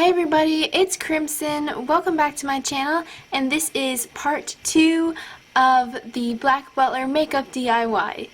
Hey everybody, it's Crimson. Welcome back to my channel, and this is part 2 of the Black Butler makeup DIY.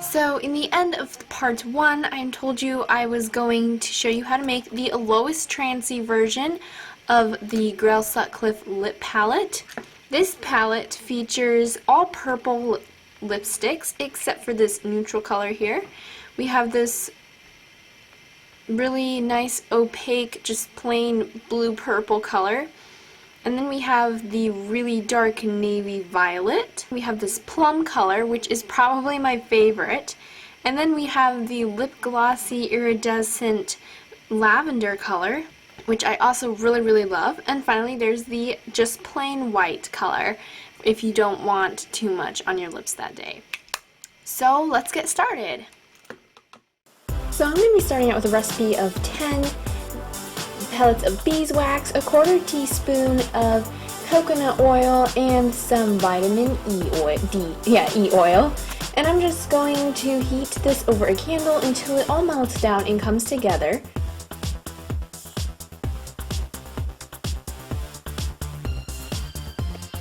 So in the end of part 1, I told you I was going to show you how to make the Alois Trancy version of the Grail Sutcliffe lip palette. This palette features all purple lipsticks except for this neutral color here. We have this really nice opaque, just plain blue-purple color. And then we have the really dark navy violet. We have this plum color, which is probably my favorite. And then we have the lip glossy iridescent lavender color, which I also really love. And finally there's the just plain white color if you don't want too much on your lips that day. So let's get started. So I'm going to be starting out with a recipe of 10 pellets of beeswax, a quarter teaspoon of coconut oil, and some vitamin E oil. And I'm just going to heat this over a candle until it all melts down and comes together.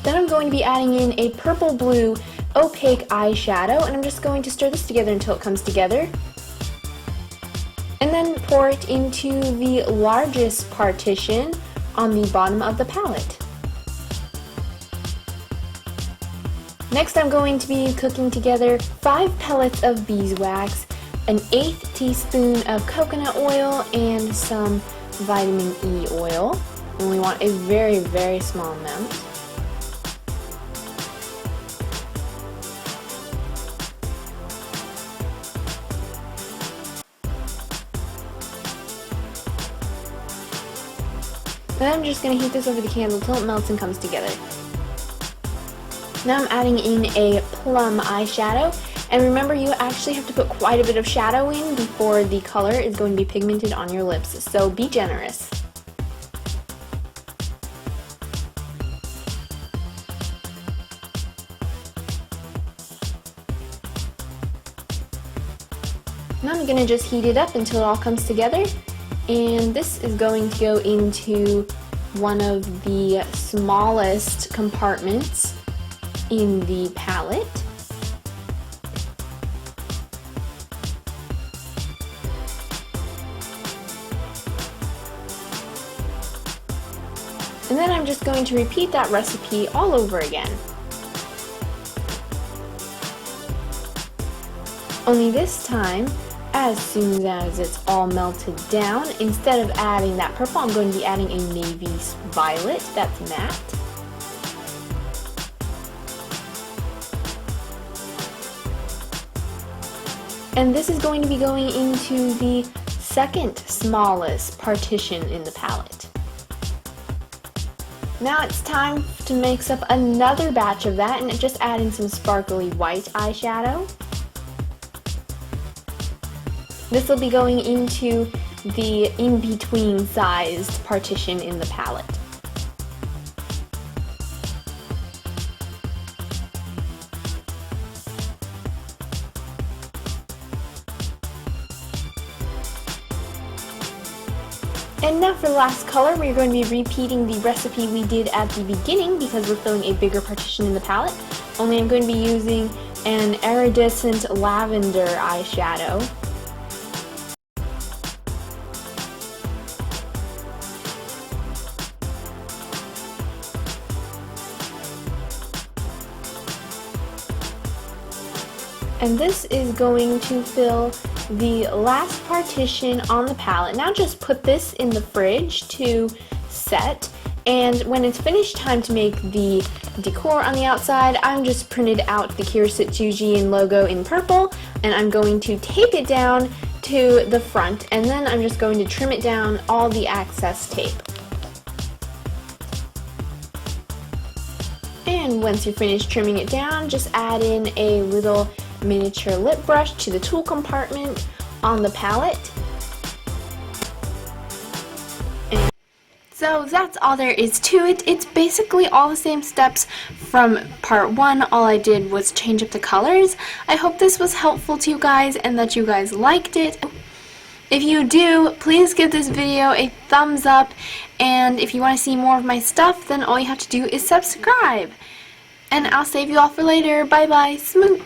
Then I'm going to be adding in a purple-blue opaque eyeshadow, and I'm just going to stir this together until it comes together. And then pour it into the largest partition on the bottom of the palette. Next I'm going to be cooking together 5 pellets of beeswax, an 1/8 teaspoon of coconut oil, and some vitamin E oil. And we want a very small amount. Then I'm just going to heat this over the candle until it melts and comes together. Now I'm adding in a plum eyeshadow, and remember you actually have to put quite a bit of shadow in before the color is going to be pigmented on your lips, so be generous. Now I'm going to just heat it up until it all comes together. And this is going to go into one of the smallest compartments in the palette. And then I'm just going to repeat that recipe all over again. Only this time, as soon as it's all melted down, instead of adding that purple, I'm going to be adding a navy violet that's matte. And this is going to be going into the second smallest partition in the palette. Now it's time to mix up another batch of that and just add in some sparkly white eyeshadow. This will be going into the in-between sized partition in the palette. And now for the last color, we're going to be repeating the recipe we did at the beginning because we're filling a bigger partition in the palette. Only I'm going to be using an iridescent lavender eyeshadow. And this is going to fill the last partition on the palette. Now just put this in the fridge to set, and when it's finished time to make the decor on the outside, I'm just printed out the Kirasutsuji logo in purple, and I'm going to tape it down to the front, and then I'm just going to trim it down all the excess tape. And once you're finished trimming it down, just add in a little miniature lip brush to the tool compartment on the palette. And So that's all there is to it. It's basically all the same steps from part 1. All I did was change up the colors. I hope this was helpful to you guys and that you guys liked it. If you do, please give this video a thumbs up, and if you want to see more of my stuff, then all you have to do is subscribe. And I'll save you all for later. Bye bye. Smoot!